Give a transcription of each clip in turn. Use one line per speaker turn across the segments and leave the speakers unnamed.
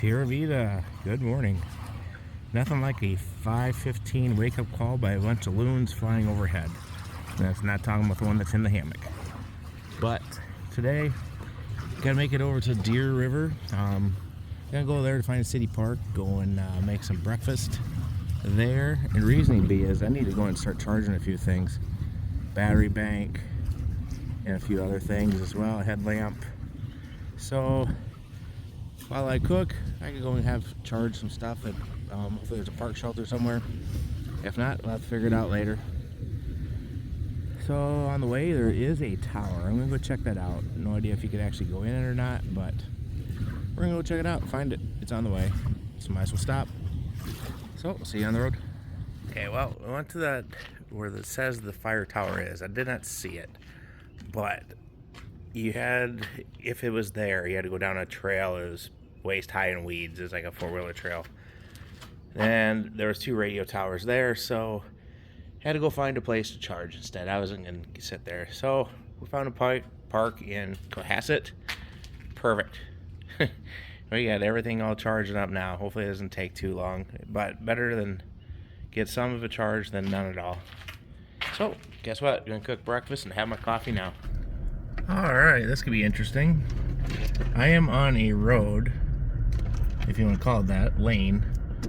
Pura Vida, good morning. Nothing like a 5:15 wake-up call by a bunch of loons flying overhead. And that's not talking about the one that's in the hammock. But today, gotta make it over to Deer River. Gonna go there to find a city park, go and make some breakfast there. And reasoning be is I need to go and start charging a few things. Battery bank and a few other things as well, a headlamp. So while I cook, I can go and have charge some stuff at hopefully there's a park shelter somewhere. If not, we'll have to figure it out later. So on the way there is a tower. I'm gonna go check that out. No idea if you could actually go in it or not, but we're gonna go check it out, find it. It's on the way. So might as well stop. So we'll see you on the road. Okay, well, we went to that where it says the fire tower is. I did not see it, but you had, if it was there, you had to go down a trail. It was waist high in weeds. It was like a four-wheeler trail. And there was 2 radio towers there, so I had to go find a place to charge instead. I wasn't going to sit there. So we found a park in Cohasset. Perfect. We got everything all charged up now. Hopefully it doesn't take too long, but better than get some of it charged than none at all. So guess what? I'm going to cook breakfast and have my coffee now. Alright, this could be interesting. I am on a road, if you want to call it that, lane,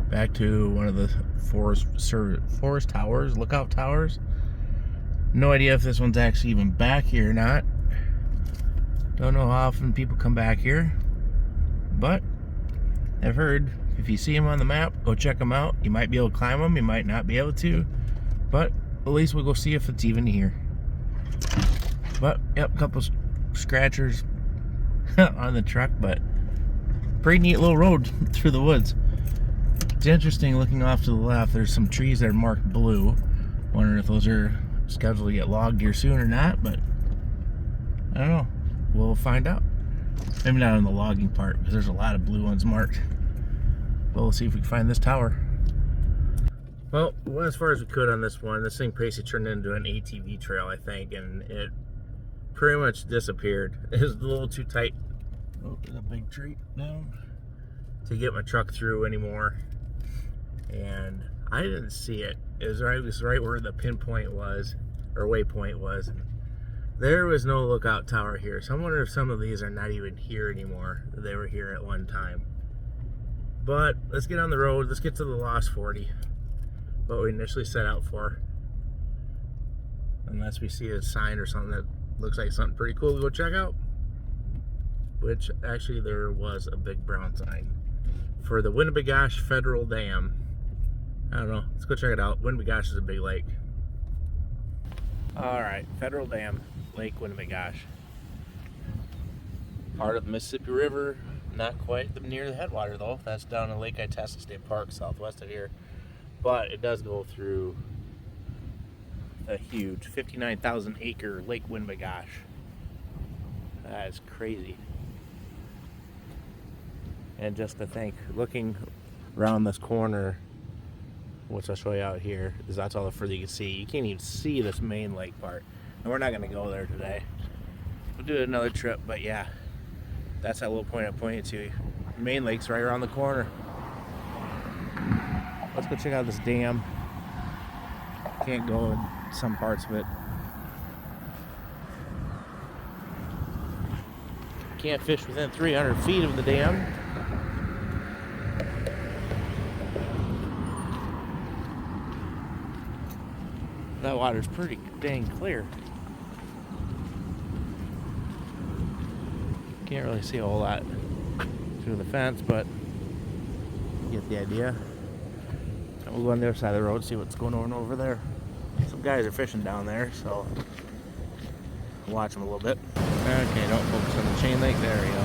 back to one of the forest towers, lookout towers. No idea if this one's actually even back here or not. Don't know how often people come back here, but I've heard if you see them on the map, go check them out. You might be able to climb them, you might not be able to, but at least we'll go see if it's even here. But yep, a couple scratchers on the truck, but pretty neat little road through the woods. It's interesting looking off to the left, there's some trees that are marked blue. Wondering if those are scheduled to get logged here soon or not, but I don't know. We'll find out. Maybe not on the logging part, because there's a lot of blue ones marked. But we'll see if we can find this tower. Well, we went as far as we could on this one. This thing basically turned into an ATV trail, I think, and it pretty much disappeared. It was a little too tight. Oh, there's a big tree down to get my truck through anymore. And I didn't see it. It was right where the pinpoint was, or waypoint was. And there was no lookout tower here. So I wonder if some of these are not even here anymore. They were here at one time. But let's get on the road. Let's get to the Lost 40. What we initially set out for. Unless we see a sign or something that looks like something pretty cool to go check out. Which actually there was a big brown sign for the Winnebagosh Federal Dam. I don't know. Let's go check it out. Winnebagosh is a big lake. Alright, Federal Dam, Lake Winnebagosh. Part of the Mississippi River. Not quite near the headwater though. That's down in Lake Itasca State Park, southwest of here. But it does go through a huge 59,000 acre Lake Winnebagosh. That is crazy. And just to think, looking around this corner, which I'll show you out here, is that's all the further you can see. You can't even see this main lake part. And we're not going to go there today. We'll do another trip, but yeah, that's that little point I pointed to. The main lake's right around the corner. Let's go check out this dam. Can't go in some parts of it. Can't fish within 300 feet of the dam. That water's pretty dang clear. Can't really see a whole lot through the fence, but you get the idea. And we'll go on the other side of the road, see what's going on over there. Some guys are fishing down there, so I'll watch them a little bit. Okay, don't focus on the chain link. There we go.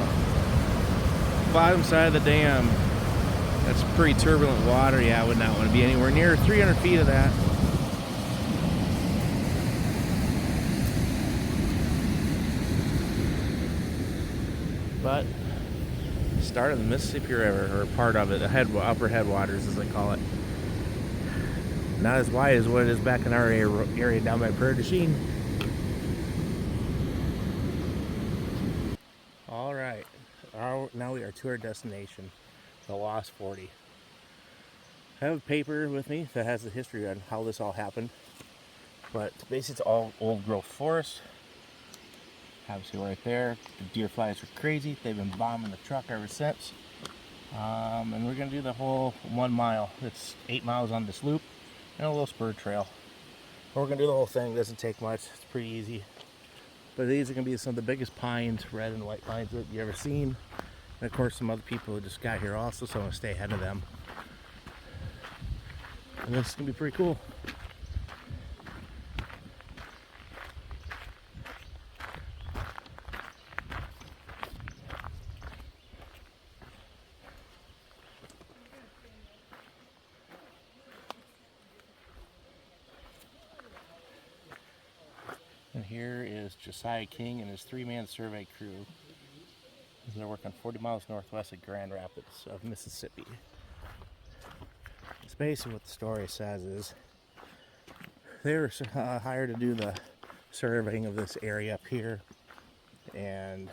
Bottom side of the dam. That's pretty turbulent water. Yeah, I would not want to be anywhere near 300 feet of that. But start of the Mississippi River, or part of it, the upper headwaters as they call it. Not as wide as what it is back in our area down by Prairie du Chien. Alright, now we are to our destination. The Lost 40. I have a paper with me that has the history on how this all happened. But basically it's all old growth forest. Obviously right there. The deer flies are crazy. They've been bombing the truck ever since. And we're going to do the whole 1 mile. It's 8 miles on this loop and a little spur trail. We're going to do the whole thing. It doesn't take much. It's pretty easy. But these are going to be some of the biggest pines, red and white pines that you've ever seen. And of course some other people who just got here also, so I'm going to stay ahead of them. And this is going to be pretty cool. And here is Josiah King and his 3-man survey crew. They're working 40 miles northwest of Grand Rapids of Mississippi. It's basically what the story says is they were hired to do the surveying of this area up here, and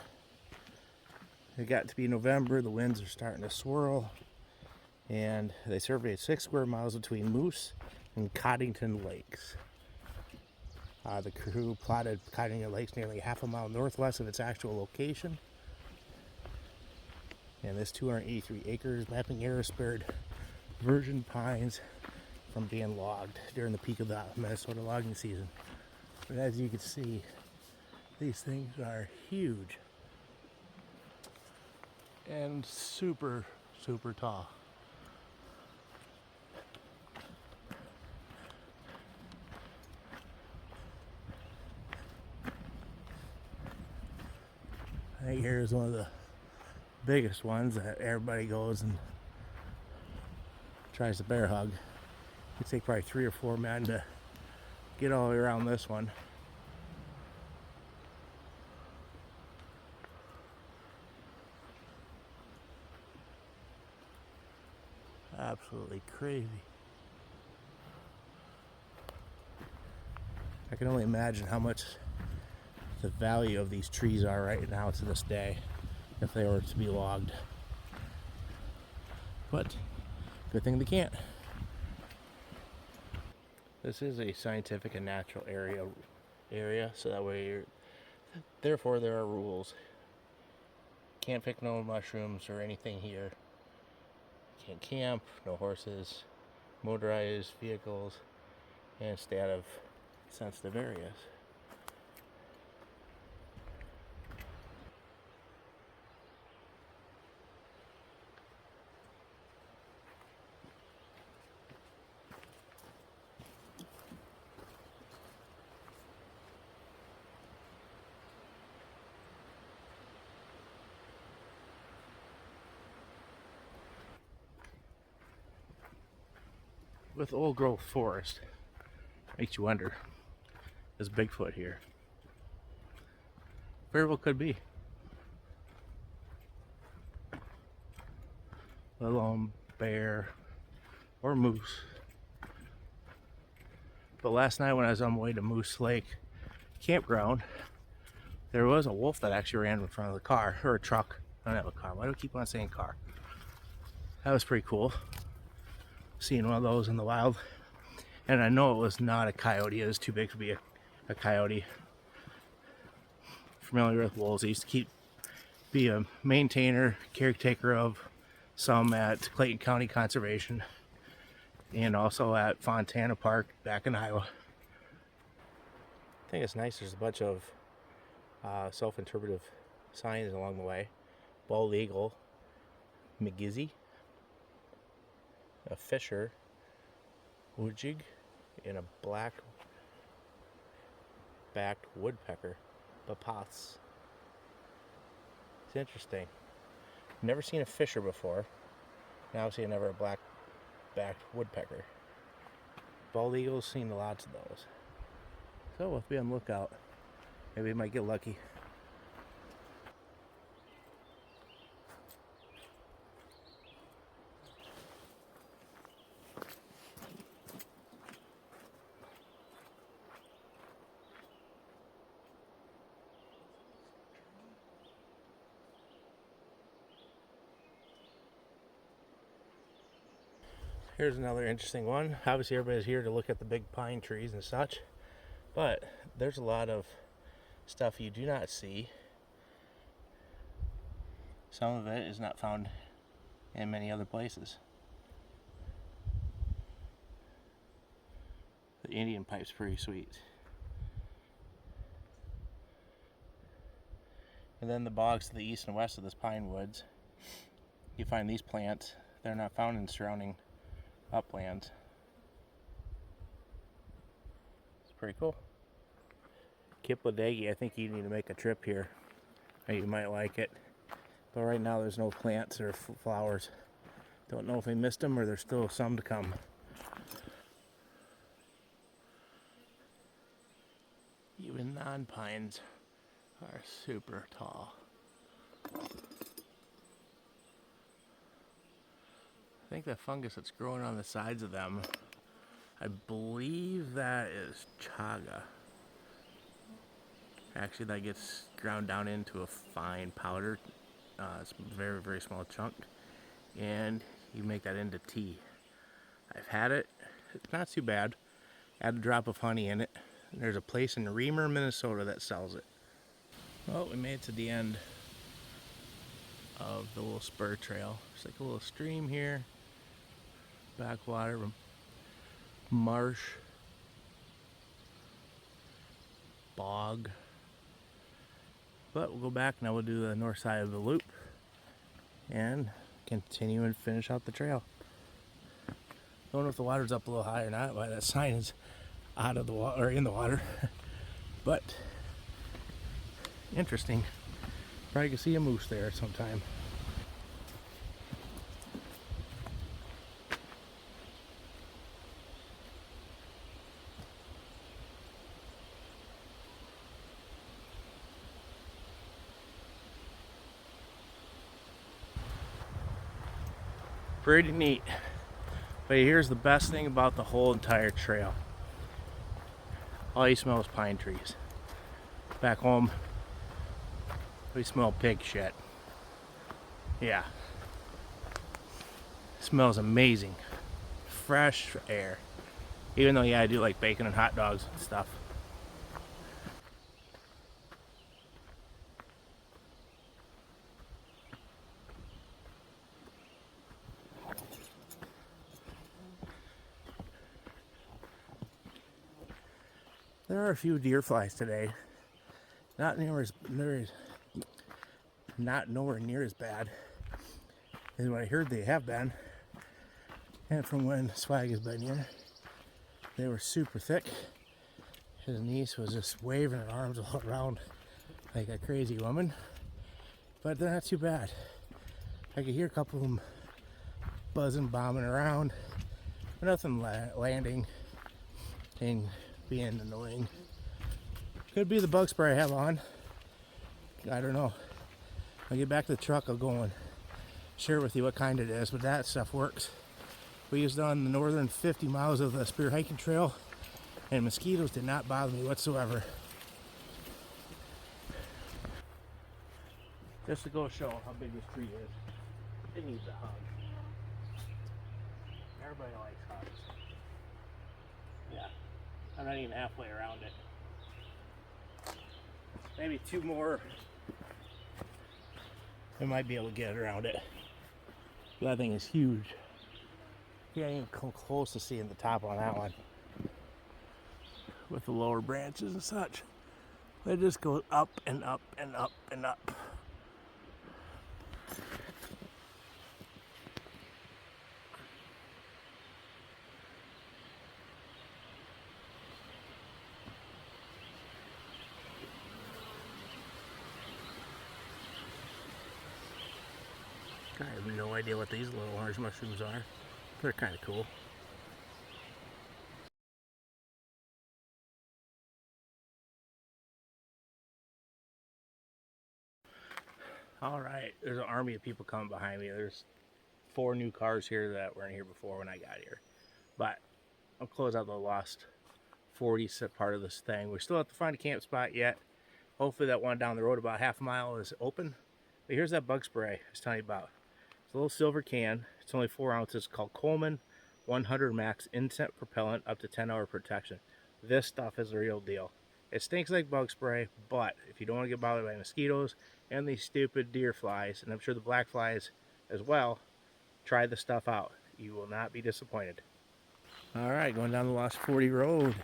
it got to be November. The winds are starting to swirl, and they surveyed 6 square miles between Moose and Coddington Lakes. The crew plotted Coddington Lakes nearly half a mile northwest of its actual location. And this 283 acres mapping area spared virgin pines from being logged during the peak of the Minnesota logging season. But as you can see, these things are huge and super, super tall. I think here's one of the biggest ones that everybody goes and tries to bear hug. It takes probably 3 or 4 men to get all the way around this one. Absolutely crazy. I can only imagine how much the value of these trees are right now to this day if they were to be logged. But good thing they can't. This is a scientific and natural area, so that way therefore there are rules. Can't pick no mushrooms or anything here. Can't camp, no horses, motorized vehicles, and stay out of sensitive areas. With old growth forest, makes you wonder, is Bigfoot here? Very well could be. Let alone bear or moose. But last night when I was on my way to Moose Lake campground, there was a wolf that actually ran in front of the car, or a truck. I don't have a car. Why do I keep on saying car? That was pretty cool. Seeing one of those in the wild. And I know it was not a coyote. It was too big to be a coyote. Familiar with wolves. I used to be a maintainer, caretaker of some at Clayton County Conservation and also at Fontana Park back in Iowa. I think it's nice. There's a bunch of self-interpretive signs along the way. Bald eagle, McGizzy, a fisher, woodjig, and a black-backed woodpecker, Bapas. It's interesting. Never seen a fisher before. Now I've seen never a black-backed woodpecker. Bald eagles, seen lots of those. So we'll be on the lookout. Maybe we might get lucky. Here's another interesting one. Obviously everybody's here to look at the big pine trees and such, but there's a lot of stuff you do not see. Some of it is not found in many other places. The Indian pipe's pretty sweet. And then the bogs to the east and west of this pine woods, you find these plants. They're not found in surrounding uplands. It's pretty cool. Kipladegi, I think you need to make a trip here. You might like it. But right now there's no plants or flowers. Don't know if we missed them or there's still some to come. Even non-pines are super tall. I think the fungus that's growing on the sides of them, I believe that is chaga. Actually, that gets ground down into a fine powder. It's a very, very small chunk. And you make that into tea. I've had it. It's not too bad. Add a drop of honey in it. There's a place in Reamer, Minnesota that sells it. Well, we made it to the end of the little spur trail. It's like a little stream here. Backwater, marsh, bog. But we'll go back now. We'll do the north side of the loop and continue and finish out the trail. Don't know if the water's up a little high or not. Why that sign is out of the water or in the water, but interesting. Probably can see a moose there sometime. Pretty neat. But here's the best thing about the whole entire trail. All you smell is pine trees. Back home, we smell pig shit. Yeah. It smells amazing. Fresh air. Even though, yeah, I do like bacon and hot dogs and stuff. There are a few deer flies today. Not nowhere near as bad as what I heard they have been. And from when Swag has been here, they were super thick. His niece was just waving her arms all around like a crazy woman. But they're not too bad. I could hear a couple of them buzzing, bombing around, but nothing landing and being annoying. Could be the bug spray I have on. I don't know. I'll get back to the truck. I'll go and share with you what kind it is, but that stuff works. We used it on the northern 50 miles of the Spear Hiking Trail, and mosquitoes did not bother me whatsoever. Just to go show how big this tree is. It needs a hug. Everybody likes hugs. Yeah, I'm not even halfway around it. Maybe two more. I might be able to get around it. That thing is huge. You can't even come close to seeing the top on that one. With the lower branches and such. It just goes up and up and up and up. I have no idea what these little orange mushrooms are. They're kind of cool. All right, there's an army of people coming behind me. There's 4 new cars here that weren't here before when I got here. But I'll close out the lost 40 part of this thing. We still have to find a camp spot yet. Hopefully that one down the road about half a mile is open. But here's that bug spray I was telling you about. It's a little silver can. It's only 4 ounces. It's called Coleman 100 max instant propellant, up to 10-hour protection. This stuff is the real deal. It stinks like bug spray, but if you don't want to get bothered by mosquitoes and these stupid deer flies, and I'm sure the black flies as well, try the stuff out. You will not be disappointed. All right, going down the Lost 40 road.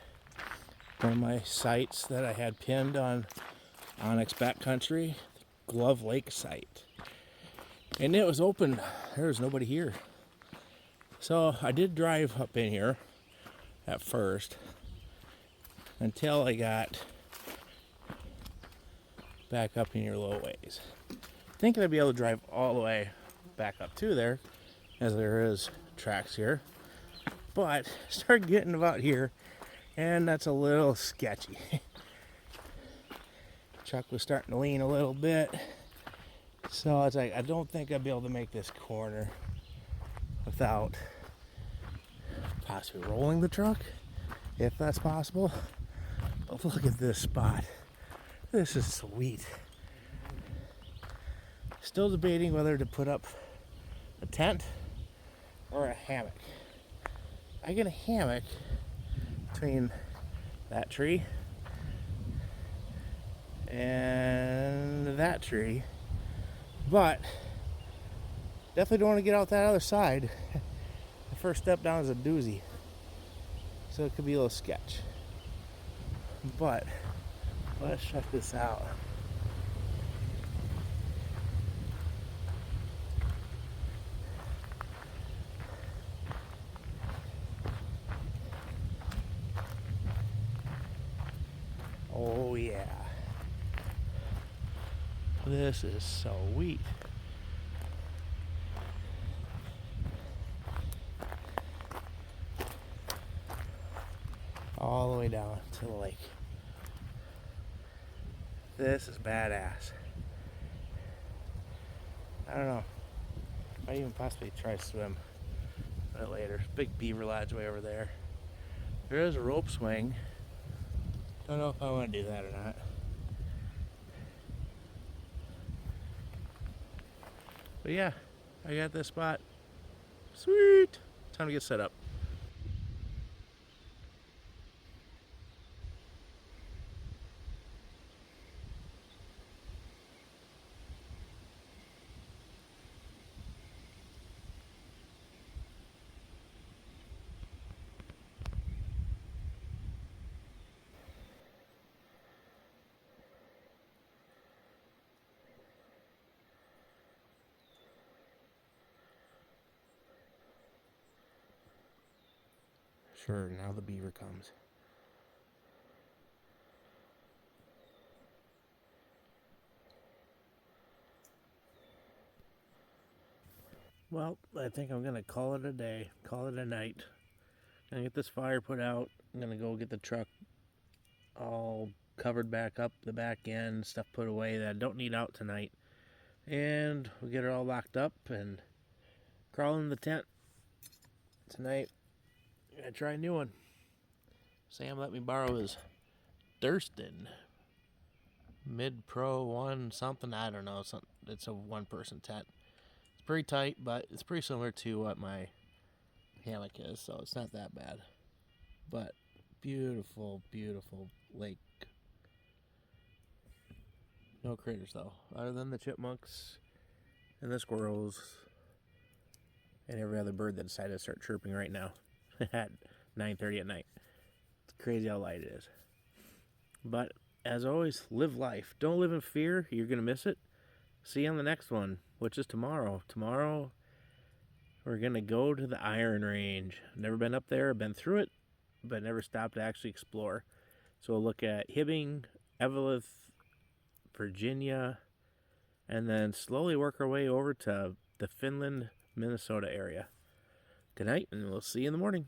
One of my sites that I had pinned on Onyx Backcountry, Glove Lake site. And it was open. There was nobody here. So I did drive up in here at first until I got back up in here a little ways. Thinking I'd be able to drive all the way back up to there, as there is tracks here. But started getting about here, and that's a little sketchy. Truck was starting to lean a little bit. So it's like, I don't think I'd be able to make this corner without possibly rolling the truck, if that's possible. But look at this spot. This is sweet. Still debating whether to put up a tent or a hammock. I get a hammock between that tree and that tree, but definitely don't want to get out that other side. The first step down is a doozy, so it could be a little sketch. But let's check this out. Oh yeah, this is sweet. All the way down to the lake. This is badass. I don't know. Might even possibly try to swim a bit later. Big beaver lodge way over there. There is a rope swing. Don't know if I want to do that or not. But yeah, I got this spot. Sweet. Time to get set up. Sure, now the beaver comes. Well, I think I'm gonna call it a day, call it a night. Gonna get this fire put out. I'm gonna go get the truck all covered back up, the back end, stuff put away that I don't need out tonight. And we'll get it all locked up and crawl in the tent tonight. I'm gonna try a new one. Sam let me borrow his Durston Mid Pro 1 something, I don't know. It's a one-person tent. It's pretty tight, but it's pretty similar to what my hammock is, so it's not that bad. But beautiful, beautiful lake. No critters though, other than the chipmunks and the squirrels and every other bird that decided to start chirping right now at 9:30 at night. It's crazy how light it is. But as always, live life. Don't live in fear. You're gonna miss it. See you on the next one, which is tomorrow. Tomorrow we're gonna go to the Iron Range. Never been up there. Been through it, but never stopped to actually explore. So we'll look at Hibbing, Eveleth, Virginia, and then slowly work our way over to the Finland, Minnesota area. Good night, and we'll see you in the morning.